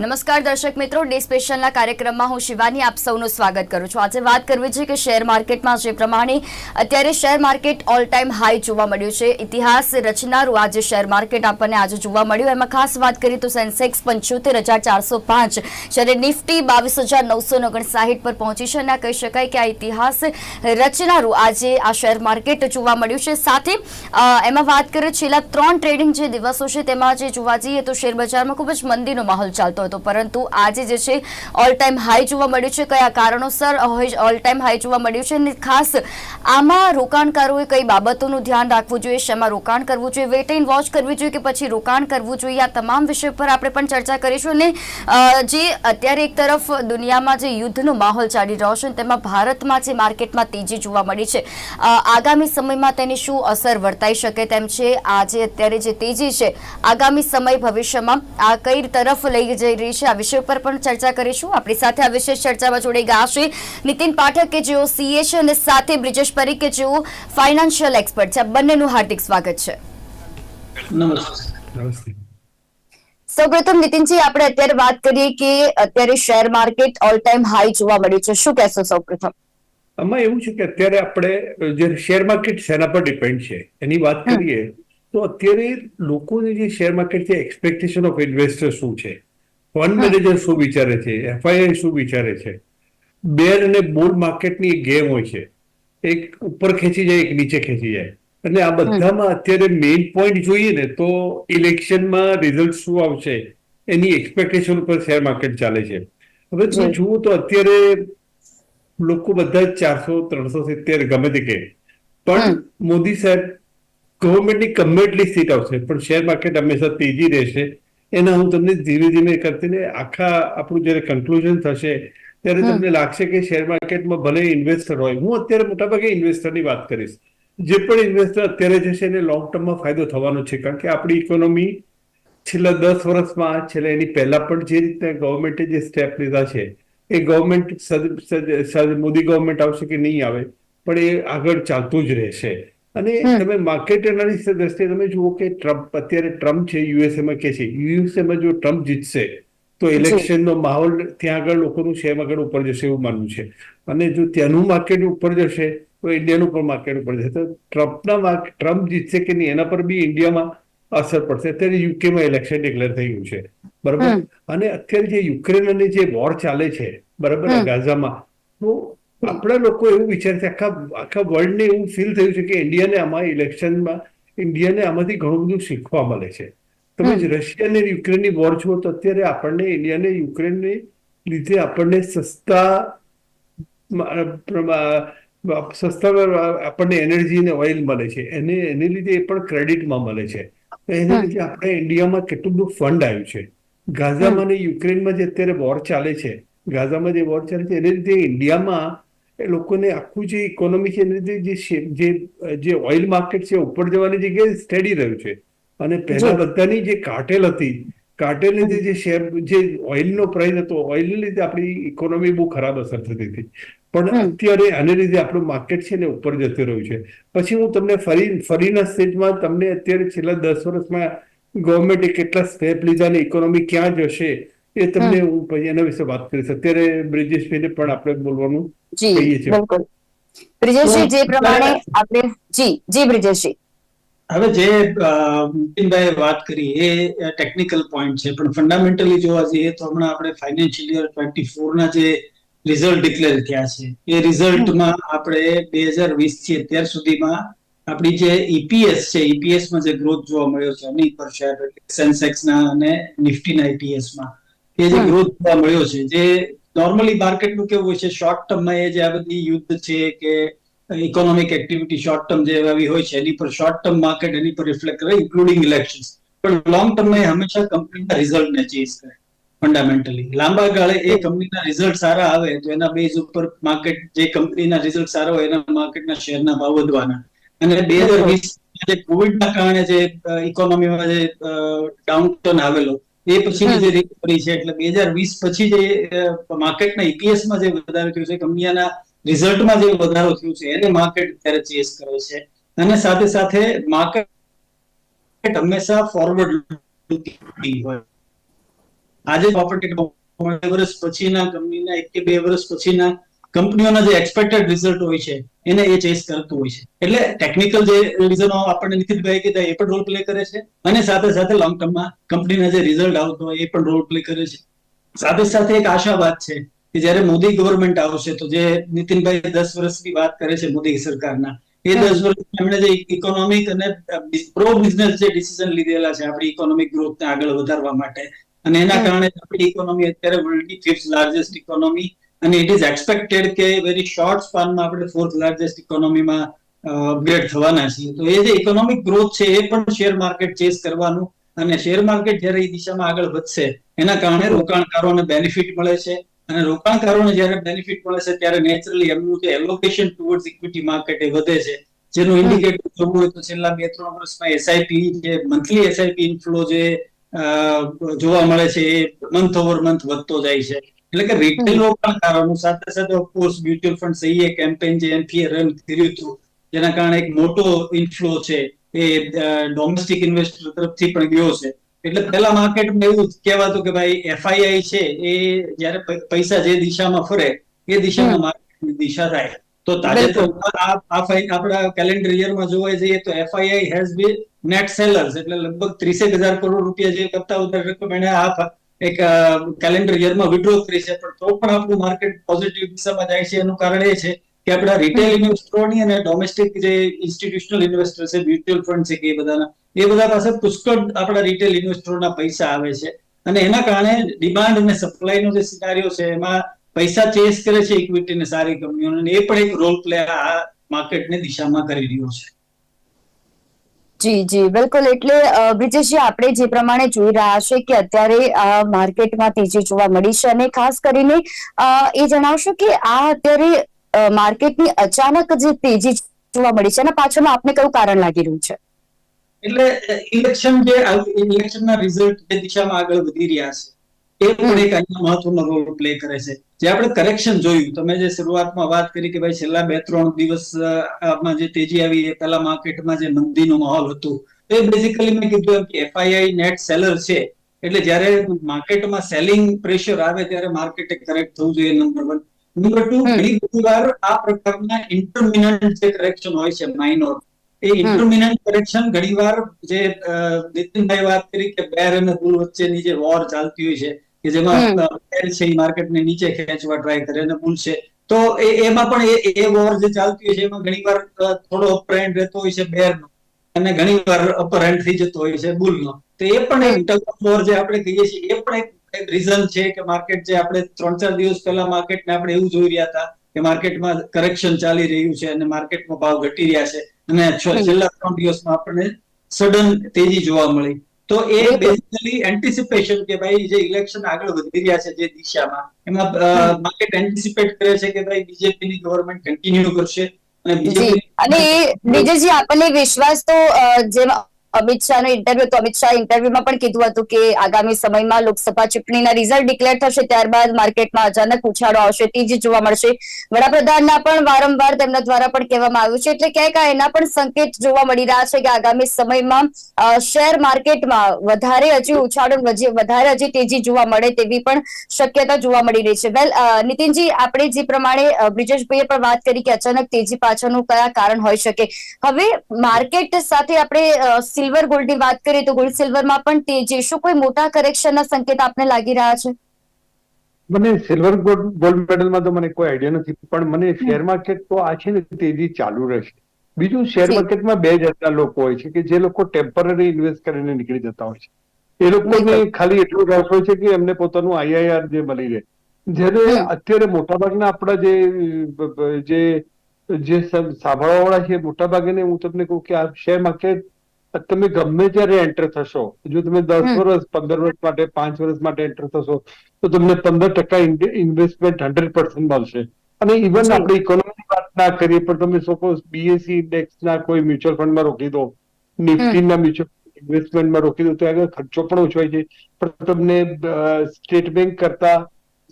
નમસ્કાર દર્શક મિત્રો, ડે સ્પેશિયલના કાર્યક્રમમાં હું શિવાની આપ સૌનું સ્વાગત કરું છું. આજે વાત કરવી છે કે શેર માર્કેટમાં જે પ્રમાણે અત્યારે share market all time high જોવા મળ્યું છે. ઇતિહાસ રચનારું આજે શેર માર્કેટ આપણને આજે જોવા મળ્યું. એમાં ખાસ વાત કરીએ તો સેન્સેક્સ 75,405 જ્યારે નિફ્ટી 22,959 પર પહોંચી છે અને કહી શકાય કે આ ઇતિહાસ રચનારું આજે આ શેર માર્કેટ જોવા મળ્યું છે. સાથે એમાં વાત કરીએ છેલ્લા 3 ટ્રેડિંગ જે દિવસો છે તેમાં જે જોવા જઈએ તો શેર બજારમાં ખૂબ જ મંદીનો માહોલ ચાલતો હતો, પરંતુ આજે જે છે ઓલ ટાઈમ હાઈ જોવા મળ્યું છે. કયા કારણોસર ઓલ ટાઈમ હાઈ જોવા મળ્યું છે અને ખાસ આમાં રોકાણકારોએ કઈ બાબતોનું ધ્યાન રાખવું જોઈએ, શેમાં રોકાણ કરવું જોઈએ, વેટ એન્ડ વોચ કરવી જોઈએ કે પછી રોકાણ કરવું જોઈએ, આ તમામ વિષય પર આપણે પણ ચર્ચા કરીશું. અને જે અત્યારે એક તરફ દુનિયામાં જે યુદ્ધનો માહોલ ચાલી રહ્યો છે તેમાં ભારતમાં જે માર્કેટમાં તેજી જોવા મળી છે, આગામી સમયમાં તેની શું અસર વર્તાઈ શકે તેમ છે. આજે અત્યારે જે તેજી છે આગામી સમય ભવિષ્યમાં આ કઈ તરફ લઈ જઈ રહી છે, આ વિષય પર પણ ચર્ચા કરીશું. આપણી સાથે આ વિશેષ ચર્ચામાં જોડાઈ ગયા છે નીતિન પાઠક કે જેઓ સીએ છે અને સાથે બ્રિજેશ પરીખ કે જેઓ ફાઇનાન્શિયલ એક્સપર્ટ છે. આ બંનેનું હાર્દિક સ્વાગત છે. નમસ્તે. સૌપ્રથમ નીતિનજી, આપણે અત્યારે વાત કરીએ કે અત્યારે share market all time high જોવા મળ્યું છે, શું કહેશો સૌપ્રથમ? આમાં એવું છે કે અત્યારે આપણે જે શેર માર્કેટ શેના પર ડિપેન્ડ છે એની વાત કરીએ તો અત્યારે લોકોની જે શેર માર્કેટ છે એક્સપેક્ટેશન ઓફ ઇન્વેસ્ટર શું છે, ફંડ મેનેજર શું વિચારે છે, એફઆઈઆઈ શું વિચારે છે, બેર અને બુલ માર્કેટની એક ગેમ હોય છે, એક ઉપર ખેંચી જાય એક નીચે ખેંચી જાય. અને આ બધામાં અત્યારે મેઇન પોઈન્ટ જોઈએ ને તો ઇલેક્શનમાં રિઝલ્ટ શું આવશે એની એક્સપેક્ટેશન ઉપર શેર માર્કેટ ચાલે છે. હવે તમે જુઓ તો અત્યારે લોકો બધા 400-370 ગમે તે કે પણ મોદી સાહેબ ગવર્મેન્ટની ગમે એટલી સીટ આવશે પણ શેર માર્કેટ હંમેશા તેજી રહેશે. એના હું તમને ધીમે ધીમે કરતીને આખા આપણું જયારે કન્ક્લુઝન થશે ત્યારે તમને લાગશે કે શેર માર્કેટમાં ભલે ઇન્વેસ્ટર હોય, હું અત્યારે મોટાભાગે ઇન્વેસ્ટરની વાત કરીશ, જે પણ ઇન્વેસ્ટર અત્યારે જશે એને લોંગ ટર્મમાં ફાયદો થવાનો છે. કારણ કે આપણી ઇકોનોમી છેલ્લા 10 વર્ષમાં છેલ્લા એની પહેલા પણ જે રીતે ગવર્મેન્ટે જે સ્ટેપ લીધા છે એ ગવર્મેન્ટ મોદી ગવર્મેન્ટ આવશે કે નહીં આવે પણ એ આગળ ચાલતું જ રહેશે. અને તમે માર્કેટ એનાલિસિસ દ્રષ્ટિએ તમે જુઓ કે ટ્રમ્પ છે યુએસએમાં કે છે, યુએસએમાં જો ટ્રમ્પ જીતશે તો ઇલેક્શનનો માહોલ ત્યાં આગળ લોકોનું શેર માર્કેટ ઉપર જશે એવું માનવું છે. અને જો ત્યાંનું માર્કેટ ઉપર જશે તો ઇન્ડિયાનું પણ માર્કેટ ઉપર જશે. તો ટ્રમ્પ જીતશે કે નહીં એના પર બી ઇન્ડિયામાં અસર પડશે. અત્યારે યુકેમાં ઇલેક્શન ડિક્લેર થઈ ગયું છે, બરાબર. અને અત્યારે જે યુક્રેન અને જે વોર ચાલે છે, બરાબર, ગાઝામાં, તો આપણા લોકો એવું વિચારે છે, આખા વર્લ્ડને એવું ફીલ થયું છે કે ઇન્ડિયાને આમાં ઇલેક્શનમાં ઇન્ડિયાને આમાંથી ઘણું બધું શીખવા મળે છે. તમે રશિયા અને યુક્રેનની વોર જુઓ તો અત્યારે આપણને ઇન્ડિયાને યુક્રેનને લીધે આપણને સસ્તા આપણને એનર્જી અને ઓઇલ મળે છે, એને લીધે એ પણ ક્રેડિટમાં મળે છે. એને લીધે આપણે ઇન્ડિયામાં કેટલું બધું ફંડ આવ્યું છે. ગાઝામાં અને યુક્રેનમાં જે અત્યારે વોર ચાલે છે, ગાઝામાં જે વોર ચાલે છે એને લીધે ઇન્ડિયામાં એ લોકોને આખું જે ઇકોનોમી છે એને લીધે જે ઓઇલ માર્કેટ છે ઉપર જવાની જગ્યાએ સ્ટેડી રહ્યું છે. અને પહેલા બધાની જે કાર્ટેલ હતી, કાર્ટેલ લીધે જે ઓઇલનો પ્રાઇસ હતો, ઓઇલને લીધે આપણી ઇકોનોમી બહુ ખરાબ અસર થતી હતી. પણ અત્યારે આને લીધે આપણું માર્કેટ છે ને ઉપર જતું રહ્યું છે. પછી હું તમને ફરીના સ્ટેજમાં તમને અત્યારે છેલ્લા 10 વર્ષમાં ગવર્મેન્ટે કેટલા સ્ટેપ લીધા ને ઇકોનોમી ક્યાં જશે એ તમને હું પછી એના વિશે વાત કરીશ. અત્યારે બ્રિજેશભાઈને પણ આપણે બોલવાનું કહીએ છીએ. બ્રિજેશજી, જે પ્રમાણે આપણે જી બ્રિજેશજી, હવે જે નીતિનભાઈએ વાત કરી એ ટેકનિકલ પોઈન્ટ છે, પણ ફંડામેન્ટલી જોવા જઈએ તો હમણાં આપણે ફાઇનાન્શિયલ યર 24ના જે રિઝલ્ટ ડિક્લેર થયા છે એ રિઝલ્ટમાં આપણે 2020 થી અત્યાર સુધીમાં આપણી જે ઈપીએસ છે, ઈપીએસમાં જે ગ્રોથ જોવા મળ્યો છે અર્નિંગ પર શેર, સેન્સેક્સના અને નિફ્ટીના ઈપીએસમાં એ જે ગ્રોથ જોવા મળ્યો છે, જે નોર્મલી માર્કેટનું કેવું હોય છે શોર્ટ ટર્મમાં એ જે આ બધી યુદ્ધ છે કે ઇકોનોમિક એક્ટિવિટી શોર્ટ ટર્મ જે આવી હોય છે એની પર શોર્ટ ટર્મ માર્કેટ એની પર રિફ્લેક્ટ કરે ઇન્ક્લુડિંગ ઇલેક્શન્સ, પણ લોંગ ટર્મમાં એ હંમેશા કંપનીના રિઝલ્ટને ચેઝ કરે. ફંડામેન્ટલી લાંબા ગાળે એ કંપનીના રિઝલ્ટ સારા આવે તો એના બેઝ ઉપર માર્કેટ, જે કંપનીના રિઝલ્ટ સારા હોય એના માર્કેટના શેરના ભાવ વધવાના. અને 2020 જે કોવિડના કારણે જે ઇકોનોમીમાં જે ડાઉનટર્ન આવેલો એ પછીની જે રિકવરી છે, એટલે 2020 પછી જે માર્કેટના ઈપીએસમાં જે વધારો થયો છે, કંપનીના રિઝલ્ટમાં જે વધારો થયો છે એને માર્કેટ અત્યારે ચેઝ કરે છે. અને સાથે સાથે માર્કેટ હંમેશા ફોરવર્ડ લુકિંગ હોય આજે માર્કેટમાં 2 વર્ષ પછીના કંપનીના 1 કે 2 વર્ષ પછીના કંપનીઓના જે એક્સપેક્ટેડ રિઝલ્ટ હોય છે એને એ ચેસ કરતું હોય છે. એટલે ટેકનિકલ જે રીઝનો આપણને નીતિનભાઈ કીધા એ પણ રોલ પ્લે કરે છે, અને સાથે સાથે લોંગ ટર્મમાં કંપનીના જે રિઝલ્ટ આવતો હોય એ પણ રોલ પ્લે કરે છે. સાથે સાથે એક આશાવાદ છે કે જ્યારે મોદી ગવર્મેન્ટ આવશે તો જે નીતિનભાઈ 10 વર્ષની વાત કરે છે મોદી સરકારના, એ 10 વર્ષમાં એમણે જે ઇકોનોમિક અને પ્રો બિઝનેસ જે ડિસિઝન લીધેલા છે આપણી ઇકોનોમિક ગ્રોથને આગળ વધારવા માટે, અને એના કારણે આપણી ઇકોનોમી અત્યારે વર્લ્ડની 5th લાર્જેસ્ટ ઇકોનોમી, અને ઇટ ઇઝ એક્સપેક્ટેડ કે વેરી શોર્ટ સ્પાનમાં આપણે 4th લાર્જેસ્ટ ઇકોનોમીમાં અપગ્રેડ થવાના છીએ. તો એ જે ઇકોનોમિક ગ્રોથ છે એ પણ શેર માર્કેટ ચેસ કરવાનું, અને શેર માર્કેટ જ્યારે એ દિશામાં આગળ વધશે એના કારણે રોકાણકારોને બેનિફિટ મળે છે, અને રોકાણકારોને જ્યારે બેનિફિટ મળે છે ત્યારે નેચરલી એમનું જે એલોકેશન ટુવર્ડ્સ ઇક્વિટી માર્કેટ એ વધે છે, જેનું ઇન્ડિકેટર જોવું હોય તો છેલ્લા 2-3 વર્ષમાં એસઆઈપી જે મંથલી એસઆઈપી ઇનફ્લો જે જોવા મળે છે એ મંથ ઓવર મંથ વધતો જાય છે. એટલે કે રિટેલ રોકાણકારોનું સાથે સાથે ઓફકોર્સ મ્યુચ્યુઅલ ફંડ સહીએ કેમ્પેન જે એમપીએ રન કર્યું હતું, જેના કારણે એક મોટો ઇનફ્લો છે એ ડોમેસ્ટિક ઇન્વેસ્ટર તરફથી પણ ગયો છે. એટલે પહેલા માર્કેટમાં એવું કહેવાતું કે ભાઈ એફઆઈઆઈ છે એ જ્યારે પૈસા જે દિશામાં ફરે એ દિશામાં માર્કેટની દિશા થાય. તો તાજેતરમાં આપણા કેલેન્ડર યરમાં જોવા જઈએ તો FII has been net sellers, એટલે લગભગ 30,000 કરોડ રૂપિયા જે કરતા વધારે રકમ એને આ એક કેલેન્ડર યરમાં વિડ્રો કરી છે, પણ તો પણ આપણું માર્કેટ પોઝિટિવ દિશામાં જાય છે. એનું કારણ એ છે કે આપણા રિટેલ ઇન્વેસ્ટરોની અને ડોમેસ્ટિક જે ઇન્સ્ટિટ્યુશનલ ઇન્વેસ્ટર છે, મ્યુચ્યુઅલ ફંડ છે કે એ બધા પાસે પુષ્કળ આપણા રિટેલ ઇન્વેસ્ટરોના પૈસા આવે છે, અને એના કારણે ડિમાન્ડ અને સપ્લાયનો જે સિનારીઓ છે એમાં પૈસા ચેસ કરે છે ઇક્વિટીને સારી કંપનીઓને, અને એ પણ એક રોલ પ્લે આ માર્કેટની દિશામાં કરી રહ્યો છે. જી જી બિલકુલ. એટલે બ્રિજેશજી, આપણે જે પ્રમાણે જોઈ રહ્યા છે કે અત્યારે માર્કેટમાં તેજી જોવા મળી છે, અને ખાસ કરીને એ જણાવશો કે આ અત્યારે માર્કેટની અચાનક જે તેજી જોવા મળી છે એના પાછળમાં આપને કયું કારણ લાગી રહ્યું છે? એટલે ઇલેક્શનના રિઝલ્ટ જે દિશામાં આગળ વધી રહ્યા છે એ પણ એક અહીંયા મહત્વનો રોલ પ્લે કરે છે. જે આપણે કરેક્શન જોયું, તમે જે શરૂઆતમાં વાત કરી કે ભાઈ છેલ્લા 2-3 દિવસમાં જે તેજી આવી એ પહેલા માર્કેટમાં જે મંદીનો માહોલ હતો, એ બેઝિકલી મેં કીધું કે એફઆઈઆઈ નેટ સેલર છે, એટલે જ્યારે માર્કેટમાં સેલિંગ પ્રેશર આવે ત્યારે માર્કેટે કરેક્ટ થવું જોઈએ, નંબર 1. નંબર 2, ઘણી બધી વાર આ પ્રકારના ઇન્ટરમિનન્ટ જે કરેક્શન હોય છે માઇનોર, એ ઇન્ટરમિનન્ટ કરેક્શન ઘણીવાર જે નીતિનભાઈ વાત કરી કે બેર અને બુલ વચ્ચેની જે વોર ચાલતી હોય છે કે જેમાં બેર છે એ માર્કેટને નીચે ખેંચવા ટ્રાય કરે અને બુલ છે, તો એમાં પણ એ વોર જે ચાલતી હોય છે એમાં ઘણીવાર થોડો અપર એન્ડ રહેતો હોય છે બેરનો, અને ઘણીવાર અપર એન્ડ થઈ જતો હોય છે બુલનો. તો એ પણ એક ટગ ઓફ વોર જે આપણે કહીએ છીએ એ પણ એક રીઝન છે કે માર્કેટ જે આપણે 3-4 દિવસ પહેલા માર્કેટને આપણે એવું જોઈ રહ્યા હતા કે માર્કેટમાં કરેક્શન ચાલી રહ્યું છે અને માર્કેટમાં ભાવ ઘટી રહ્યા છે, અને છેલ્લા 3 દિવસમાં આપણને સડન તેજી જોવા મળી. તો એ બેઝિકલી એન્ટિસિપેશન કે ભાઈ જે ઇલેક્શન આગળ વધી રહ્યા છે જે દિશામાં, એમાં માર્કેટ એન્ટિસિપેટ કરે છે કે ભાઈ બીજેપીની ગવર્મેન્ટ કન્ટિન્યુ કરશે, અને બીજેપી અને વિજયજી આપણને વિશ્વાસ તો જેમ અમિત શાહનો ઇન્ટરવ્યુ, તો અમિત શાહ ઇન્ટરવ્યુમાં પણ કીધું હતું કે આગામી સમયમાં લોકસભા ચૂંટણીના રિઝલ્ટ ડિક્લેર થશે ત્યારબાદ માર્કેટમાં અચાનક ઉછાળો આવશે, તેજી જોવા મળશે. વડાપ્રધાનના પણ વારંવાર તેમના દ્વારા પણ કહેવામાં આવ્યું છે, એટલે ક્યાંક એના પણ સંકેત જોવા મળી રહ્યા છે કે આગામી સમયમાં શેર માર્કેટમાં વધારે હજી ઉછાળો, વધારે હજી તેજી જોવા મળે તેવી પણ શક્યતા જોવા મળી રહી છે. વેલ નીતિનજી, આપણે જે પ્રમાણે બ્રિજેશભાઈએ પણ વાત કરી કે અચાનક તેજી પાછળનું કયા કારણ હોઈ શકે, હવે માર્કેટ સાથે આપણે સિલ્વર ગોલ્ડની વાત કરીએ તો ગોલ્ડ સિલ્વરમાં પણ તેજી, શું કોઈ મોટા કરેક્શનના સંકેત આપને લાગી રહ્યા છે? મને સિલ્વર ગોલ્ડ મેડલમાં તો મને કોઈ આઈડિયા નથી, પણ મને શેર માર્કેટ તો આ છે ને તેજી ચાલુ રહેશે. બીજું, શેર માર્કેટમાં 2 જાતના લોકો હોય છે કે જે લોકો ટેમ્પરરી ઇન્વેસ્ટ કરીને નીકળી જતા હોય છે, એ લોકોને ખાલી એટલો રસ હોય છે કે એમને પોતાનું આઈઆઈઆર જે મળી રહે. જ્યારે અત્યારે મોટાભાગના આપણા જે સાંભળવા વાળા છે મોટાભાગે હું તમને કહું કે આ શેર માર્કેટ તમે ગમે ત્યારે એન્ટર થશો, જો તમે 10 વર્ષ 15 વર્ષ માટે 5 વર્ષ માટે એન્ટર થશો તો તમને 15% ઇન્વેસ્ટમેન્ટ 100% મળશે. અને ઇવન આપણે ઇકોનોમીની વાત ના કરીએ પણ તમે સપોઝ બીએસસી ઇન્ડેક્સના કોઈ મ્યુચ્યુઅલ ફંડમાં રોકી દો, નિફ્ટીના મ્યુચ્યુઅલ ઇન્વેસ્ટમેન્ટમાં રોકી દો, તો આગળ ખર્ચો પણ ઓછો હોય છે, પણ તમને સ્ટેટ બેંક કરતા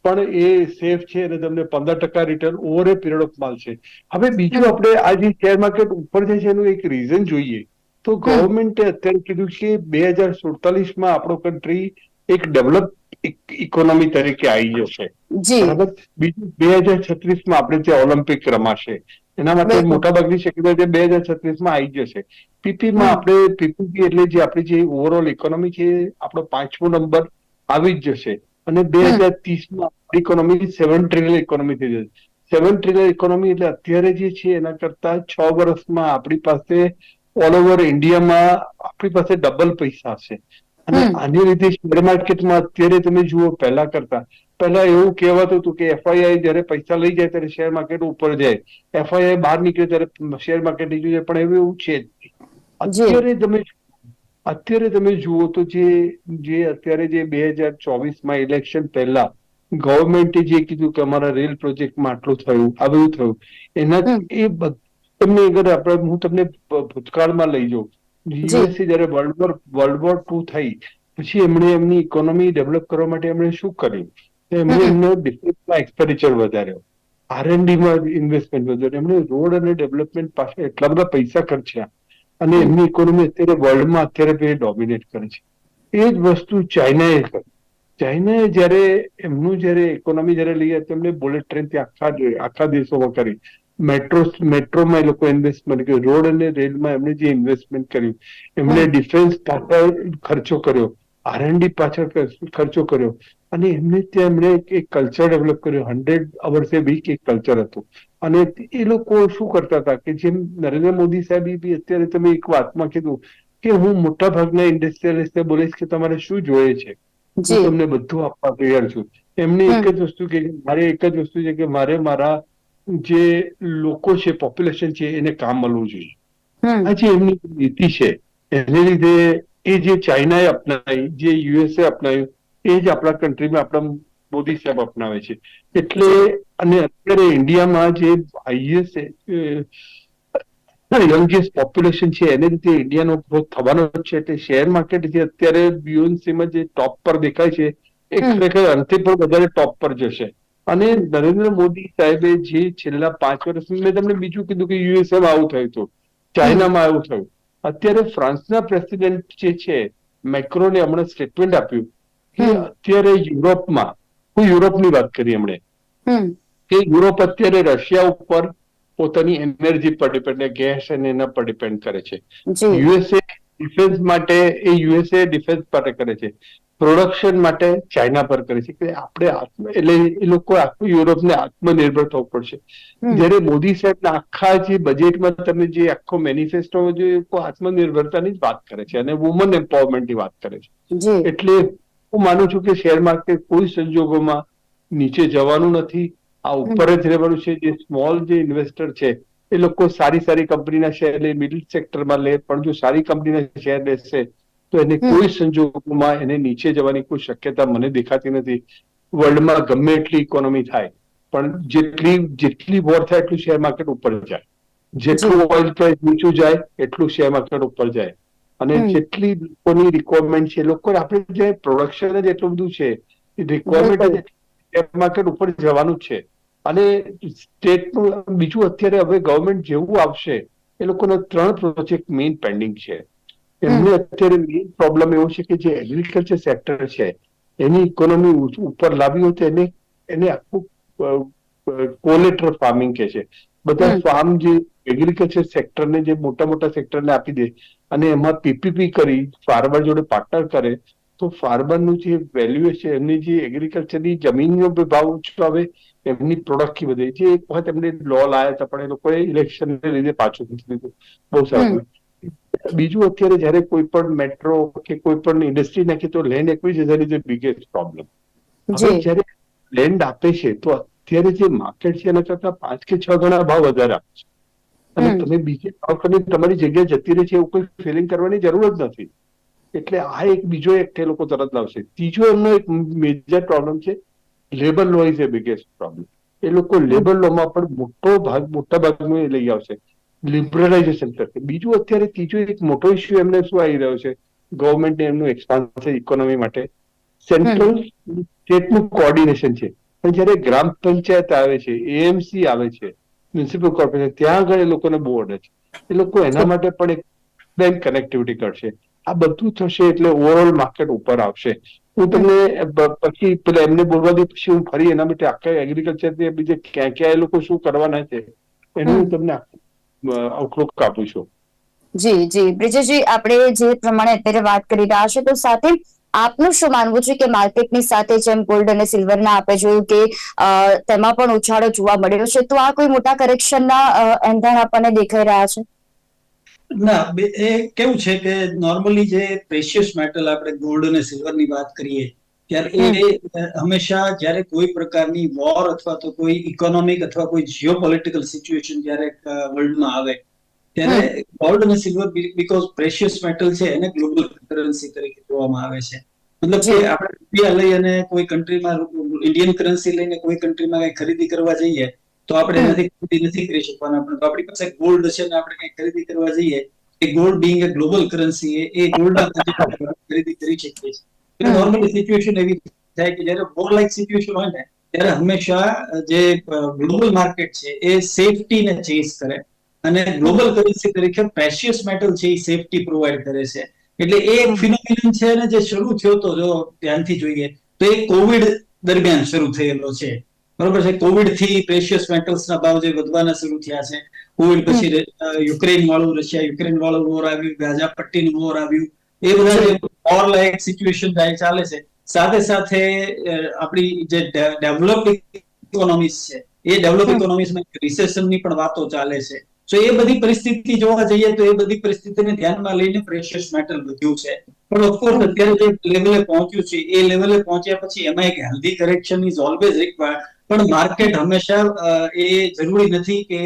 પણ એ સેફ છે અને તમને 15% return over A period of મળશે. હવે બીજું, આપણે આ જે શેર માર્કેટ ઉપર જાય છે એનું એક રીઝન જોઈએ તો ગવર્મેન્ટે અત્યારે કીધું છે 2047માં આપણો કન્ટ્રી એક ડેવલપ ઇકોનોમી તરીકે આવી જશે. જી બરાબર. બીજું 2036 આપણે જે ઓલિમ્પિક રમાશે એના માટે બિલકુલ. મોટાભાગની શક્યતા છે 2036 આવી જશે. પીપીમાં આપણે પીપીપી એટલે જે આપણી જે ઓવરઓલ ઇકોનોમી છે આપણો 5મો નંબર આવી જ જશે અને 2030 ઇકોનોમી 7 ટ્રિલિયન ઇકોનોમી થઈ જશે. 7 ટ્રિલિયન ઇકોનોમી એટલે અત્યારે જે છે એના કરતા 6 વર્ષમાં આપણી પાસે ઓલ ઓવર ઇન્ડિયામાં આપણી પાસે ડબલ પૈસા હશે. અને આની લીધે શેર માર્કેટમાં અત્યારે તમે જુઓ પહેલા એવું કહેવાતું હતું કે એફઆઈઆઈ જયારે પૈસા લઈ જાય ત્યારે શેર માર્કેટ ઉપર જાય, એફઆઈઆઈ બહાર નીકળે ત્યારે શેર માર્કેટ નીચે જાય, પણ એવું છે જ નહીં. અત્યારે તમે જુઓ તો જે અત્યારે જે 2024માં ઇલેક્શન પહેલા ગવર્મેન્ટે જે કીધું કે અમારા રેલ પ્રોજેક્ટમાં આટલું થયું, આ બધું થયું, એના એ તમને અગર હું તમને ભૂતકાળમાં લઈ જાઉં, યુએસએ જયારે વર્લ્ડ વોર 2 થઈ પછી એમણે એમની ઇકોનોમી ડેવલપ કરવા માટે એમણે શું કર્યું? એમણે એમનો ડિફેન્સમાં એક્સપેન્ડિચર વધાર્યો, R&Dમાં ઇન્વેસ્ટમેન્ટ વધાર્યું, એમણે રોડ અને ડેવલપમેન્ટ પાસે એટલા બધા પૈસા ખર્ચ્યા અને એમની ઇકોનોમી અત્યારે વર્લ્ડમાં અત્યારે ડોમિનેટ કરે છે. એ જ વસ્તુ ચાઇનાએ કરી. ચાઇનાએ જયારે એમનું જયારે ઇકોનોમી જયારે લઈ તેમણે બુલેટ ટ્રેનથી આખા દેશોમાં કરી, મેટ્રોમાં એ લોકો ઇન્વેસ્ટમેન્ટ કર્યું, રોડ અને રેલમાં એમણે જે ઇન્વેસ્ટમેન્ટ કર્યું, એમણે ડિફેન્સ પાછળ ખર્ચો કર્યો, R&D પાછળ ખર્ચો કર્યો અને એમને ત્યાં એમણે એક કલ્ચર ડેવલપ કર્યું. 100 અવર્સ એ વીક એક કલ્ચર હતું. અને એ લોકો શું કરતા હતા કે જેમ નરેન્દ્ર મોદી સાહેબે બી અત્યારે તમે એક વાતમાં કીધું કે હું મોટા ભાગના ઇન્ડસ્ટ્રીયલિસ્ટને બોલીશ કે તમારે શું જોઈએ છે, હું તમને બધું આપવા તૈયાર છું. એમને એક જ વસ્તુ કે મારે એક જ વસ્તુ છે કે મારે મારા જે લોકો છે, પોપ્યુલેશન છે, એને કામ મળવું જોઈએ. આ જે એમની નીતિ છે એને લીધે એ જે ચાઇનાએ અપનાવી, જે યુએસએ અપનાવ્યું, એ જ આપણા કન્ટ્રીમાં આપણા મોદી સાહેબ અપનાવે છે. એટલે અને અત્યારે ઇન્ડિયામાં જે હાઈએસ્ટ યંગેસ્ટ પોપ્યુલેશન છે એને લીધે ઇન્ડિયાનો ગ્રોથ થવાનો છે. એટલે શેર માર્કેટ જે અત્યારે બીઓન્સીમાં જે ટોપ પર દેખાય છે એ ખરેખર અંતે પણ વધારે ટોપ પર જશે. અને નરેન્દ્ર મોદી સાહેબે જે છેલ્લા 5 વર્ષ, મેં તમને બીજું કીધું કે યુએસએમાં આવું થયું હતું, ચાઇનામાં આવું થયું. અત્યારે ફ્રાન્સના પ્રેસિડેન્ટ જે છે મેક્રોને હમણાં સ્ટેટમેન્ટ આપ્યું કે અત્યારે યુરોપમાં, હું યુરોપની વાત કરી એમણે કે યુરોપ અત્યારે રશિયા ઉપર પોતાની એનર્જી પર ડિપેન્ડ, ગેસ અને એના પર ડિપેન્ડ કરે છે. યુએસએ ડિફેન્સ માટે ડિફેન્સ માટે કરે છે, પ્રોડક્શન માટે ચાઇના પર કરે છે. કે આપણે એટલે એ લોકો આખું યુરોપને આત્મનિર્ભર થવું પડશે. જયારે મોદી સાહેબના આખા જે બજેટમાં તમે જે આખો મેનિફેસ્ટો જે આત્મનિર્ભરતાની જ વાત કરે છે અને વુમન એમ્પાવરમેન્ટની વાત કરે છે. એટલે હું માનું છું કે શેર માર્કેટ કોઈ સંજોગોમાં નીચે જવાનું નથી, આ ઉપર જ રહેવાનું છે. જે સ્મોલ જે ઇન્વેસ્ટર છે એ લોકો સારી કંપનીના શેર લે, મિડલ સેક્ટરમાં લે, પણ જો સારી કંપનીના શેર લેશે તો એને કોઈ સંજોગોમાં એને નીચે જવાની કોઈ શક્યતા મને દેખાતી નથી. વર્લ્ડમાં ગમે એટલી ઇકોનોમી થાય પણ જેટલી વોર થાય એટલું શેર માર્કેટ ઉપર જાય, જેટલું ઓઇલ પ્રાઇસ નીચું જાય એટલું શેર માર્કેટ ઉપર જાય. અને જેટલી લોકોની રિક્વાયરમેન્ટ છે, લોકો આપણે જે પ્રોડક્શન જ એટલું બધું છે, રિક્વાયરમેન્ટ શેર માર્કેટ ઉપર જવાનું જ છે. અને સ્ટેટનું બીજું અત્યારે હવે ગવર્મેન્ટ જેવું આવશે એ લોકોના 3 પ્રોજેક્ટ મેઇન પેન્ડિંગ છે. એમને અત્યારે મેઇન પ્રોબ્લેમ એવો છે કે જે એગ્રીકલ્ચર સેક્ટર છે એની ઇકોનોમી ઉપર લાવી હોય તો એને આખું કોલેટરલ ફાર્મિંગ કે છે. બધા ફાર્મ જે એગ્રીકલ્ચર સેક્ટરને જે મોટા સેક્ટરને આપી દે અને એમાં પીપીપી કરી ફાર્મર જોડે પાર્ટનર કરે તો ફાર્મરનું જે વેલ્યુ છે, એમની જે એગ્રીકલ્ચરની જમીનનો ભાવ ઓછો આવે, એમની પ્રોડક્ટ વધે. જે એક વખત એમને લો લાયા હતા પણ એ લોકોએ ઇલેક્શનને લીધે પાછું મૂકી દીધું. બહુ સારું. બીજું અત્યારે જયારે કોઈ પણ મેટ્રો કે કોઈ પણ ઇન્ડસ્ટ્રી નાખી તો land acquisition is biggest problem. હવે જયારે લેન્ડ આપે છે તો અત્યારે જે માર્કેટ છે એના કરતા 5 કે 6 ગણા ભાવ વધારે આપે છે. અને તમે બીજે ભાવ કરીને તમારી જગ્યા જતી રહે છે એવું કોઈ ફિલિંગ કરવાની જરૂર જ નથી. એટલે આ એક બીજો એક તે લોકો તરત લાવશે. ત્રીજો એમનો એક મેજર પ્રોબ્લેમ છે, labour law is a biggest problem. એ લોકો લેબર લોમાં પણ મોટા ભાગનું એ લઈ આવશે, લિબરલાઇઝેશન કરશે. બીજું અત્યારે ત્રીજો એક મોટો ઇસ્યુ એમને શું આવી રહ્યો છે, ગવર્મેન્ટને એમનું એક્સપાન્શન ઇકોનોમી માટે સેન્ટ્રલ સ્ટેટનું કોઓર્ડિનેશન છે. પણ જયારે ગ્રામ પંચાયત આવે છે, એએમસી આવે છે, મ્યુનિસિપલ કોર્પોરેશન, ત્યાં આગળ એ લોકોને બહુ અડે છે. એ લોકો એના માટે પણ એક બેંક કનેક્ટિવિટી કરશે. આ બધું થશે એટલે ઓવરઓલ માર્કેટ ઉપર આવશે. હું તમને પછી પેલા એમને બોલવા દે પછી હું ફરી એના માટે આખા એગ્રીકલ્ચર બીજે ક્યાં ક્યાં એ લોકો શું કરવાના છે એનું હું તમને આઉટલુક આપું છું. જી જી બ્રિજેશજી, આપણે જે પ્રમાણે અત્યારે વાત કરી રહ્યા છે તો સાથે આપનું શું માનવું છે કે માર્કેટની સાથે જેમ ગોલ્ડ અને સિલ્વરના આપણે જોયું કે તેમાં પણ ઉછાળો જોવા મળ્યો છે, તો આ કોઈ મોટા કરેક્શનના એંધાણ આપણને દેખાઈ રહ્યા છે? ના, એ કેવું છે કે નોર્મલી જે પ્રેશિયસ મેટલ આપણે ગોલ્ડ અને સિલ્વર ની વાત કરીએ ત્યારે એ હંમેશા જ્યારે કોઈ પ્રકારની વોર અથવા તો કોઈ ઇકોનોમિક અથવા કોઈ જીઓપોલિટિકલ સિચ્યુએશન જ્યારે વર્લ્ડમાં આવે ત્યારે ગોલ્ડ અને સિલ્વર બીકોઝ પ્રેશિયસ મેટલ છે એને ગ્લોબલ કરન્સી તરીકે જોવામાં આવે છે. મતલબ કે આપણે રૂપિયા લઈ અને કોઈ કન્ટ્રીમાં ઇન્ડિયન કરન્સી લઈને કોઈ કન્ટ્રીમાં કઈ ખરીદી કરવા જઈએ તો આપણે એનાથી ખરીદી નથી કરી શકવાના. પણ આપણી પાસે ગોલ્ડ છે ને આપણે કઈ ખરીદી કરવા જઈએ એ ગોલ્ડ બીંગ એ ગ્લોબલ કરન્સી એ ગોલ્ડના ખરીદી કરી શકીએ છીએ. નોર્મલી સિચ્યુએશન એવી થાય કે જયારે વોર લાઇક સિચ્યુએશન હોય ને ત્યારે હંમેશા જે ગ્લોબલ માર્કેટ છે એ સેફટીને ચેઝ કરે અને ગ્લોબલ કરન્સી તરીકે પ્રેશિયસ મેટલ છે એ સેફટી પ્રોવાઈડ કરે છે. એટલે એ એક ફિનોમિનન છે ને જે શરૂ થયો તો જો ધ્યાનથી જોઈએ તો એ કોવિડ દરમિયાન શરૂ થયેલો છે. બરોબર છે. કોવિડ થી પ્રેશિયસ મેટલ્સ ના ભાવ જે વધવાના શરૂ થયા છે. કોવિડ પછી યુક્રેન વાળું રશિયા યુક્રેન વાળું વોર આવ્યું, ગાઝા પટ્ટીનું વોર આવ્યું, એ બધા જે વોર લાયક સિચ્યુએશન ચાલે છે. સાથે સાથે આપણી જે ડેવલપ ઇકોનોમીઝ છે એ ડેવલપ ઇકોનોમીઝમાં રિસેશનની પણ વાતો ચાલે છે. તો એ બધી પરિસ્થિતિ જોવા જઈએ તો એ બધી પરિસ્થિતિને ધ્યાનમાં લઈને પ્રેશિયસ મેટલ વધ્યું છે. પણ ઓફકોર્સ અત્યારે જે લેવલે પહોંચ્યું છે એ લેવલે પહોંચ્યા પછી એમાં એક healthy correction is always required. પણ માર્કેટ હંમેશા એ જરૂરી નથી કે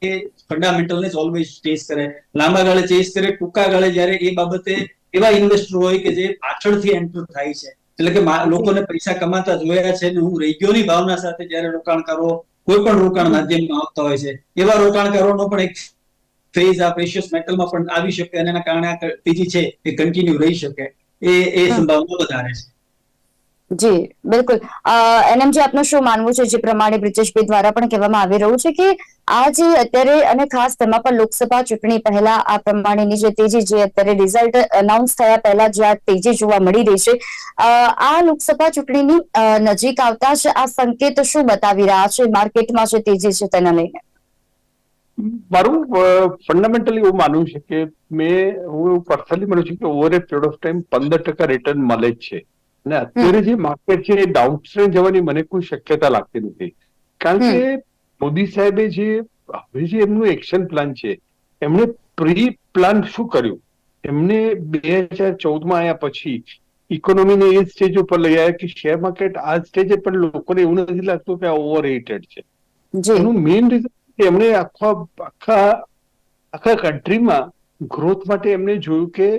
એ ફંડામેન્ટલને જ ઓલવેઝ ચેઝ કરે, લાંબા ગાળે ચેઝ કરે. ટૂંકા ગાળે જ્યારે એ બાબતે એવા ઇન્વેસ્ટર હોય કે જે પાછળથી એન્ટર થાય છે, એટલે કે લોકોને પૈસા કમાતા જોયા છે ને હું રહી ગયોની ભાવના સાથે જ્યારે રોકાણકારો કોઈ પણ રોકાણ માધ્યમમાં આવતા હોય છે એવા રોકાણકારોનો પણ એક ફેઝ આ પ્રેશિયસ મેટલમાં પણ આવી શકે અને એના કારણે આ તેજી છે એ કન્ટિન્યુ રહી શકે એ સંભાવના વધારે છે. જી બિલકુલ. એનએમજી, આપનું શું માનવું છે જે પ્રમાણે બ્રિજેશભાઈ દ્વારા પણ કહેવામાં આવી રહ્યું છે કે આ જે અત્યારે અને ખાસ તેમાં પણ લોકસભા ચૂંટણી પહેલા આ પ્રમાણેની જે તેજી જે અત્યારે રિઝલ્ટ અનાઉન્સ થયા પહેલા જે આ તેજી જોવા મળી રહી છે, આ લોકસભા ચૂંટણીની નજીક આવતા જ આ સંકેત શું બતાવી રહ્યા છે માર્કેટમાં જે તેજી છે તેના લઈને? મારું ફંડામેન્ટલી એવું માનવું છે કે હું પર્સનલી માનું છું કે over A period of time 15% return મળે જ છે. અને અત્યારે જે માર્કેટ છે એ ડાઉન ટ્રેન્ડ જવાની મને કોઈ શક્યતા લાગતી નથી. કારણ કે મોદી સાહેબે જે હવે જે એમનું એક્શન પ્લાન છે એમણે પ્રી પ્લાન શું કર્યું, એમને 2014માં આવ્યા પછી ઇકોનોમીને એ સ્ટેજ ઉપર લઈ આવ્યા કે શેર માર્કેટ આ સ્ટેજે પણ લોકોને એવું નથી લાગતું કે આ ઓવર રેટેડ છે. એનું મેઇન રીઝન એમણે આખા કન્ટ્રીમાં ગ્રોથ માટે એમણે જોયું કે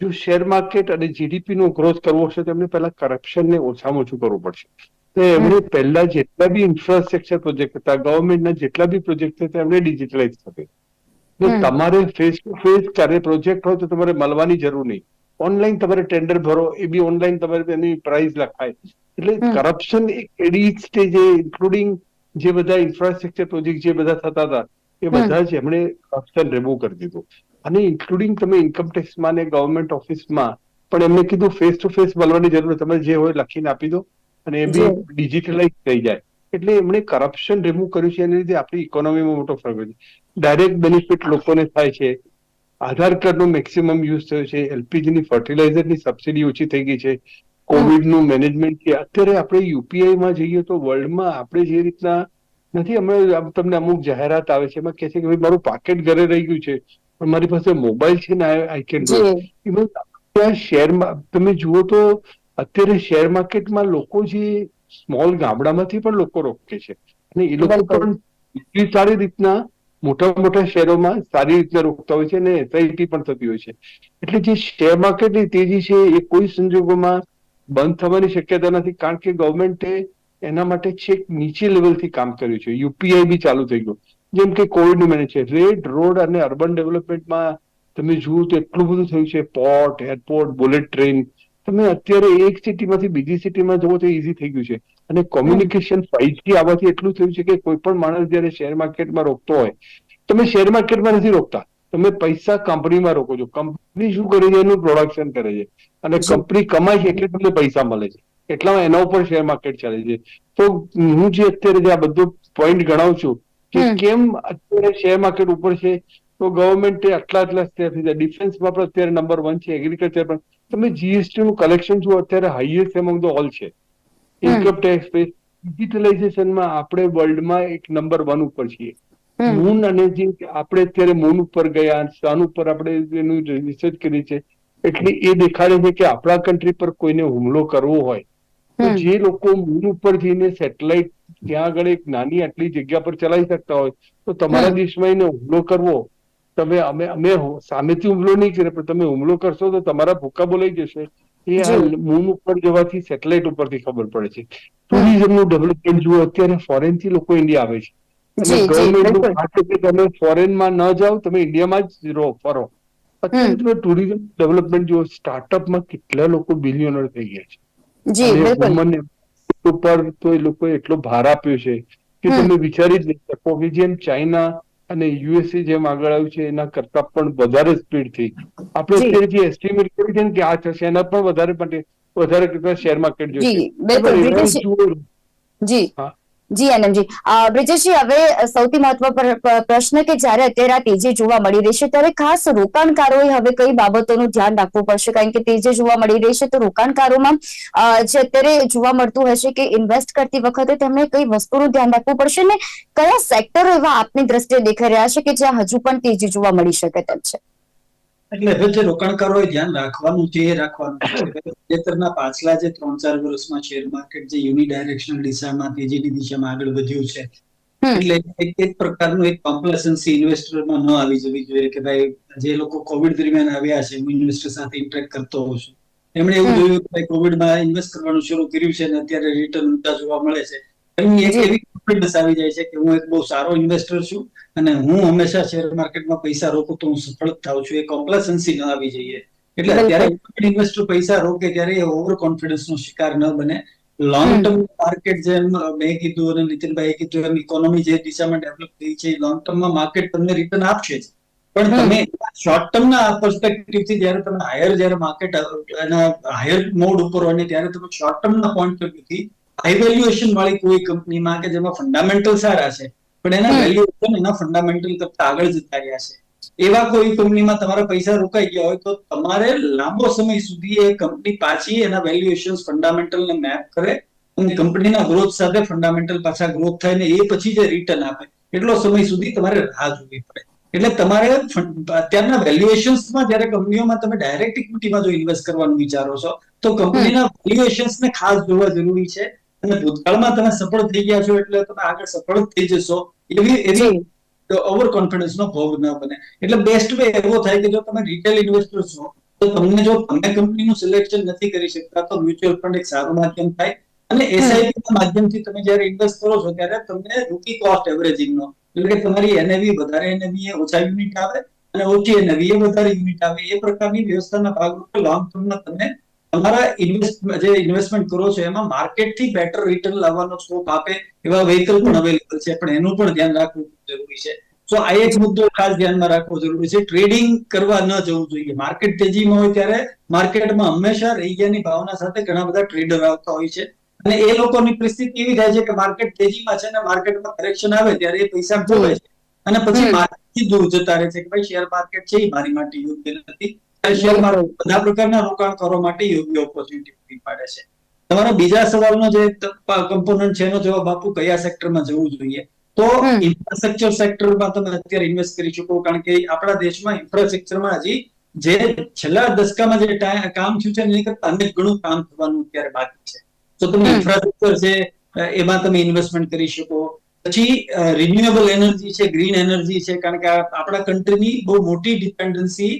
જો શેર માર્કેટ અને જીડીપી નો ગ્રોથ કરવો હશે તો એમને પહેલા કરપ્શનને ઓછામાં ઓછું કરવું પડશે. તો એમણે પહેલા જેટલા બી ઇન્ફ્રાસ્ટ્રક્ચર પ્રોજેક્ટ હતા, ગવર્મેન્ટના જેટલા બી પ્રોજેક્ટ હતા એમને ડિજિટલાઇઝ થશે. તો તમારે ફેસ ટુ ફેસ ક્યારે પ્રોજેક્ટ હોય તો તમારે મળવાની જરૂર નહીં, ઓનલાઈન તમારે ટેન્ડર ભરો, એ બી ઓનલાઈન તમારે એની પ્રાઇસ લખાય. એટલે કરપ્શન એક એડી સ્ટેજે ઇન્ક્લુડિંગ જે બધા ઇન્ફ્રાસ્ટ્રક્ચર પ્રોજેક્ટ જે બધા થતા હતા એ બધા જ એમણે કરપ્શન રિમૂવ કરી દીધું. અને ઇન્ક્લુડિંગ તમે ઇન્કમટેક્સમાં ને ગવર્મેન્ટ ઓફિસમાં પણ એમને કીધું ફેસ ટુ ફેસ મળવાની જરૂર, તમે જે હોય લખીને આપી દો અને એ બી ડિજિટલાઇઝ થઈ જાય. એટલે એમણે કરપ્શન રિમૂવ કર્યું છે, એના લીધે આપણી ઇકોનોમીમાં મોટો ફરક છે. ડાયરેક્ટ બેનિફિટ લોકોને થાય છે. આધાર કાર્ડનો મેક્સિમમ યુઝ થયો છે, એલપીજીની ફર્ટિલાઇઝરની સબસિડી ઓછી થઈ ગઈ છે, કોવિડનું મેનેજમેન્ટ છે. અત્યારે આપણે યુપીઆઈમાં જઈએ તો વર્લ્ડમાં આપણે જે રીતના નથી, હમણાં તમને અમુક જાહેરાત આવે છે એમાં કહે છે કે ભાઈ મારું પાકેટ ઘરે રહી ગયું છે પણ મારી પાસે મોબાઈલ છે ને આઈ કેન ડુ ઇટ. ત્યાં શેરમાં તમે જુઓ તો અત્યારે શેર માર્કેટમાં લોકો જે સ્મોલ ગામડામાંથી પણ લોકો રોકે છે અને એ લોકો પણ એટલી સારી રીતના મોટા મોટા શહેરોમાં સારી રીતના રોકતા હોય છે અને એસઆઈપી પણ થતી હોય છે. એટલે જે શેર માર્કેટની તેજી છે એ કોઈ સંજોગોમાં બંધ થવાની શક્યતા નથી, કારણ કે ગવર્મેન્ટે એના માટે છેક નીચે લેવલથી કામ કર્યું છે. યુપીઆઈ બી ચાલુ થઈ ગયું, જેમ કે કોવિડનું મેનેજ છે. રેડ રોડ અને અર્બન ડેવલપમેન્ટમાં તમે જુઓ તો એટલું બધું થયું છે, પોર્ટ, એરપોર્ટ, બુલેટ ટ્રેન. તમે અત્યારે એક સિટીમાંથી બીજી સિટીમાં જવો તો ઇઝી થઈ ગયું છે. અને કોમ્યુનિકેશન 5G આવવાથી એટલું થયું છે કે કોઈ પણ માણસ જયારે શેર માર્કેટમાં રોકતો હોય, તમે શેર માર્કેટમાં નથી રોકતા, તમે પૈસા કંપનીમાં રોકો છો. કંપની શું કરે છે એનું પ્રોડક્શન કરે છે અને કંપની કમાય છે એટલે તમને પૈસા મળે છે, એટલામાં એના ઉપર શેર માર્કેટ ચાલે છે. તો હું જે અત્યારે જે આ બધો પોઈન્ટ ગણાવું છું કે કેમ અત્યારે શેર માર્કેટ ઉપર છે, તો ગવર્મેન્ટે આટલા સ્ટેપ લીધા. ડિફેન્સમાં પણ અત્યારે નંબર 1 છે, એગ્રીકલ્ચર પણ. તમે જીએસટી નું કલેક્શન જુઓ અત્યારે હાઈએસ્ટ એમંગ ધ ઓલ છે. ઇન્કમ ટેક્સ ડિજિટલાઇઝેશનમાં આપણે વર્લ્ડમાં એક નંબર 1 ઉપર છીએ. મૂન અને જે આપણે અત્યારે મૂન ઉપર ગયા, સન ઉપર આપણે એનું રિસર્ચ કરી છે, એટલે એ દેખાડે છે કે આપણા કન્ટ્રી પર કોઈને હુમલો કરવો હોય તો જે લોકો મૂન ઉપર જઈને સેટેલાઇટ ત્યાં આગળ એક નાની આટલી જગ્યા પર ચલાવી શકતા હોય તો તમારા દેશમાં એને હુમલો કરવો, તમે અમે સામેથી હુમલો નહીં કરીએ પણ તમે હુમલો કરશો તો તમારા ભૂકા બોલાઈ જશે. એ આ મૂન ઉપર જવાથી સેટેલાઇટ ઉપરથી ખબર પડે છે. ટુરિઝમનું ડેવલપમેન્ટ જુઓ, અત્યારે ફોરેન થી લોકો ઇન્ડિયા આવે છે અને ગવર્મેન્ટનું આ છે કે તમે ફોરેનમાં ન જાઓ, તમે ઇન્ડિયામાં જ રહો, ફરો. અત્યારે તમે ટુરિઝમ ડેવલપમેન્ટ જુઓ, સ્ટાર્ટઅપમાં કેટલા લોકો બિલિયનર થઈ ગયા છે. વુમન ઉપર તો એ લોકો એટલો ભાર આપ્યો છે કે તમે વિચારી જ નહીં શકો કે જેમ ચાઇના અને યુએસએ જેમ આગળ આવ્યું છે એના કરતા પણ વધારે સ્પીડ થી આપણે અત્યારે જે એસ્ટિમેટ કરી છે ને કે આ થશે એના પણ વધારે કરતા શેર માર્કેટ જોશે. જી જી આનંદજી. બ્રિજેશજી, હવે સૌથી મહત્વપૂર્ણ પ્રશ્ન કે જ્યારે અત્યારે આ તેજી જોવા મળી રહી છે ત્યારે ખાસ રોકાણકારોએ હવે કઈ બાબતોનું ધ્યાન રાખવું પડશે? કારણ કે તેજી જોવા મળી રહી છે તો રોકાણકારોમાં જે અત્યારે જોવા મળતું હશે કે ઇન્વેસ્ટ કરતી વખતે તેમણે કઈ વસ્તુનું ધ્યાન રાખવું પડશે ને કયા સેક્ટરો એવા આપની દ્રષ્ટિએ દેખાઈ રહ્યા છે કે જ્યાં હજુ પણ તેજી જોવા મળી શકે તેમ છે? એટલે હવે જે રોકાણકારોએ ધ્યાન રાખવાનું છે એ રાખવાનું છે. તાજેતરના પાછલા જે 3-4 વર્ષમાં શેર માર્કેટ જે યુનિડાયરેક્શનલ દિશામાં તેજીની દિશામાં આગળ વધ્યું છે, એટલે એક પ્રકારનું એક કોમ્પ્લેસન્સી ઇન્વેસ્ટરમાં ન આવી જવી જોઈએ કે ભાઈ જે લોકો કોવિડ દરમિયાન આવ્યા છે, હું ઇન્વેસ્ટર સાથે ઇન્ટરેક્ટ કરતો હોઉં છું, એમણે એવું જોયું કે કોવિડમાં ઇન્વેસ્ટ કરવાનું શરૂ કર્યું છે અને અત્યારે રિટર્ન ઊંચા જોવા મળે છે. એક એવી કોન્ફિડન્સ આવી જાય છે કે હું એક બહુ સારો ઇન્વેસ્ટર છું અને હું હંમેશા શેર માર્કેટમાં પૈસા રોકું તો હું સફળ થાઉં છું. એ કોમ્પ્લેસન્સી ન આવી જોઈએ. એટલે અત્યારે ઇન્વેસ્ટર પૈસા રોકે ત્યારે એ ઓવર કોન્ફિડન્સ નો શિકાર ન બને. લોંગ ટર્મ માર્કેટ જેમ મેં કીધું અને નીતિનભાઈએ કીધું એમ ઇકોનોમી જે દિશામાં ડેવલપ થઈ છે લોંગ ટર્મમાં માર્કેટ તમને રિટર્ન આપશે જ, પણ તમે શોર્ટ ટર્મના પર્સપેક્ટિવ થી જયારે તમે જયારે માર્કેટ એના હાયર મોડ ઉપર હોય ત્યારે તમે શોર્ટ ટર્મના પોઈન્ટ ઓફ વ્યૂ થી હાઈ વેલ્યુએશન વાળી કોઈ કંપનીમાં કે જેમાં ફંડામેન્ટલ સારા છે પણ એના વેલ્યુએશન એના ફંડામેન્ટલ કરતા આગળ જતા રહ્યા છે, એવા કોઈ કંપનીમાં તમારા પૈસા રોકાઈ ગયા હોય તો તમારે લાંબો સમય સુધી એ કંપની પાછી એના વેલ્યુએશન ફંડામેન્ટલ ને મેપ કરે અને કંપનીના ગ્રોથ સાથે ફંડામેન્ટલ પાછા ગ્રોથ થાય ને એ પછી જે રિટર્ન આપે એટલો સમય સુધી તમારે રાહ જોવી પડે. એટલે તમારે અત્યારના વેલ્યુએશન્સમાં જયારે કંપનીઓમાં તમે ડાયરેક્ટ ઇક્વિટીમાં જો ઇન્વેસ્ટ કરવાનું વિચારો છો તો કંપનીના વેલ્યુએશન્સને ખાસ જોવા જરૂરી છે અને ભૂતકાળમાં તમે સફળ થઈ ગયા છો એટલે તમે આગળ સફળ થઈ જશો એવી ઓવર કોન્ફિડન્સ નો ભોગ ન બને. એટલે બેસ્ટ વે એવો થાય કે જો તમે રિટેલ ઇન્વેસ્ટર છો તો તમને જો તમે કંપનીનું સિલેક્શન નથી કરી શકતા તો મ્યુચ્યુઅલ ફંડ એક સારું માધ્યમ થાય અને એસઆઈપી ના માધ્યમથી તમે જયારે ઇન્વેસ્ટ કરો છો ત્યારે તમને રૂકી કોસ્ટ એવરેજિંગ નો એટલે કે તમારી એનએવી વધારે એનએવી એ ઓછા યુનિટ આવે અને ઓછી એનએવી એ વધારે યુનિટ આવે એ પ્રકારની વ્યવસ્થાના ભાગરૂપે લોંગ ટર્મમાં તમે તમારા ઇન્વેસ્ટમેન્ટ કરો છો એમાં માર્કેટ થી બેટર રિટર્ન લાવવાનો સ્કોપ આપે એવા વ્હીકલ પણ અવેલેબલ છે, પણ એનું પણ ધ્યાન રાખવું જરૂરી છે. તો આ એક મુદ્દો ખાસ ધ્યાનમાં રાખવો જરૂરી છે. ટ્રેડિંગ કરવા ન જવું જોઈએ. માર્કેટ તેજીમાં હોય ત્યારે માર્કેટમાં હંમેશા રૈયાની ભાવના સાથે ઘણા બધા ટ્રેડર આવતા હોય છે અને એ લોકોની પરિસ્થિતિ એવી થાય છે કે માર્કેટ તેજીમાં છે અને માર્કેટમાં કરેક્શન આવે ત્યારે એ પૈસા ખોવાય છે અને પછી માર્કેટથી દૂર જતા રહે છે કે ભાઈ શેર માર્કેટ છે એ મારી માટે યોગ્ય નથી. શેર માર્કેટ બધા પ્રકારના રોકાણકારો માટે યોગ્ય ઓપોર્ચ્યુનિટી પૂરી પાડે છે. તમારા બીજા સવાલનો જે કમ્પોનન્ટ છે એનો જવાબ આપું કયા સેક્ટરમાં જવું જોઈએ, તો ઇન્ફ્રાસ્ટ્રક્ચર સેક્ટરમાં તમે અત્યારે ઇન્વેસ્ટ કરી શકો કારણ કે આપણા દેશમાં ઇન્ફ્રાસ્ટ્રક્ચરમાં હજી જે છેલ્લા દશકામાં જે કામ થયું છે એની કરતા અનેક ઘણું કામ થવાનું અત્યારે બાકી છે. તો તમે ઇન્ફ્રાસ્ટ્રક્ચર છે એમાં તમે ઇન્વેસ્ટમેન્ટ કરી શકો. પછી રિન્યુએબલ એનર્જી છે, ગ્રીન એનર્જી છે, કારણ કે આપણા કન્ટ્રીની બહુ મોટી ડિપેન્ડન્સી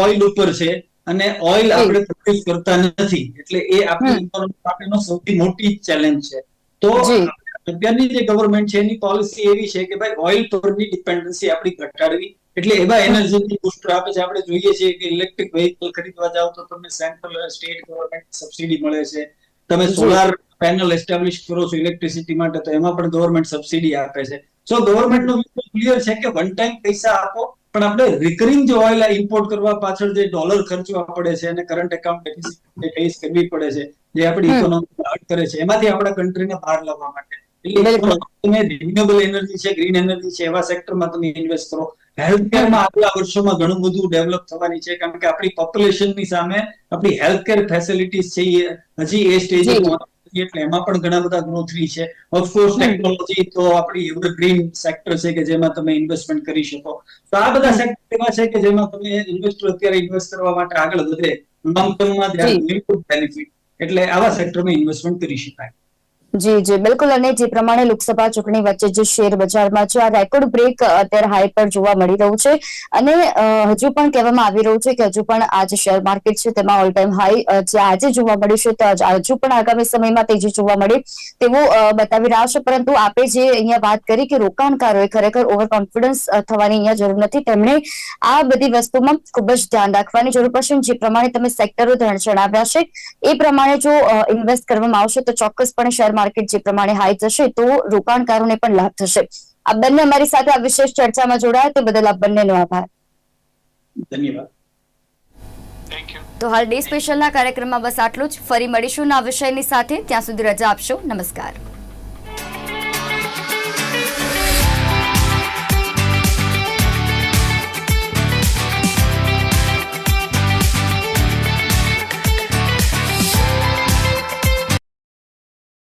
ઓઇલ ઉપર છે અને ઓઇલ આપણે પ્રોડ્યુસ કરતા નથી એટલે એ આપણી ઇકોનોમી માટેનો સૌથી મોટી ચેલેન્જ છે. તો અત્યારની જે ગવર્મેન્ટ છે એની પોલિસી એવી છે કે ભાઈ ઓઇલ પરની ડિપેન્ડન્સી આપણી ઘટાડવી એટલે એવા એનર્જી બૂસ્ટર આપે છે. આપણે જોઈએ છીએ કે ઇલેક્ટ્રિક વેહિકલ ખરીદવા જાવ તો તમને સેન્ટ્રલ સ્ટેટ ગવર્મેન્ટ સબસિડી મળે છે. તમે સોલાર પેનલ એસ્ટાબ્લિશ કરો છો ઇલેક્ટ્રિસિટી માટે તો એમાં પણ ગવર્મેન્ટ સબસિડી આપે છે. સો ગવર્મેન્ટનો ક્લિયર છે કે વન ટાઈમ પૈસા આપો પણ આપણે રિકરિંગ જે ઓઇલ ઇમ્પોર્ટ કરવા પાછળ જે ડોલર ખર્ચવા પડે છે અને કરંટ એકાઉન્ટ ડેફિસિટ ફેસ કરવી પડે છે, જે આપણી ઇકોનોમી હર્ટ કરે છે, એમાંથી આપણા કન્ટ્રીને બહાર લાવવા માટે તમે રિન્યુએબલ એનર્જી છે, ગ્રીન એનર્જી છે, એવા સેક્ટરમાં તમે ઇન્વેસ્ટ કરો. હેલ્થકેરમાં આગલા વર્ષોમાં ઘણું બધું ડેવલપ થવાની છે, કારણ કે આપણી પોપ્યુલેશનની સામે આપણી હેલ્થકેર ફેસિલિટીઝ છે એ હજી એ સ્ટેજે એટલે એમાં પણ ઘણા બધા ગ્રોથરી છે. ઓફકોર્સ ટેકનોલોજી તો આપણી એવરગ્રીન સેક્ટર છે કે જેમાં તમે ઇન્વેસ્ટમેન્ટ કરી શકો. તો આ બધા સેક્ટર એવા છે કે જેમાં તમે ઇન્વેસ્ટર અત્યારે ઇન્વેસ્ટ કરવા માટે આગળ વધે, લોંગ ટર્મમાં બેનિફિટ, એટલે આવા સેક્ટરમાં ઇન્વેસ્ટમેન્ટ કરી શકાય. જી જી બિલકુલ. અને જે પ્રમાણે લોકસભા ચૂંટણી વચ્ચે જે શેર બજારમાં છે આ રેકોર્ડ બ્રેક અત્યારે હાઈ પર જોવા મળી રહ્યું છે, અને હજુ પણ કહેવામાં આવી રહ્યું છે કે હજુ પણ આ જે શેર માર્કેટ છે તેમાં ઓલ ટાઈમ હાઈ જે આજે જોવા મળ્યું છે તો હજુ પણ આગામી સમયમાં તેજી જોવા મળે તેવું બતાવી રહ્યા છે. પરંતુ આપે જે અહીંયા વાત કરી કે રોકાણકારોએ ખરેખર ઓવર કોન્ફિડન્સ થવાની અહીંયા જરૂર નથી, તેમણે આ બધી વસ્તુમાં ખૂબ જ ધ્યાન રાખવાની જરૂર પડશે. જે પ્રમાણે તમે સેક્ટરો જણાવ્યા છે એ પ્રમાણે જો ઇન્વેસ્ટ કરવામાં આવશે તો ચોક્કસપણે શેર માર્કેટ જે પ્રમાણે હાઈ જશે તો રોકાણકારોને પણ લાભ થશે. આ બંને અમારી સાથે આ વિશેષ ચર્ચામાં જોડાયા તે બદલ આપ બંનેનો આભાર. ધન્યવાદ. તો હાલ ડે સ્પેશિયલના કાર્યક્રમમાં બસ આટલું જ. ફરી મળીશું ના વિષયની સાથે. ત્યાં સુધી રજા આપશો. નમસ્કાર.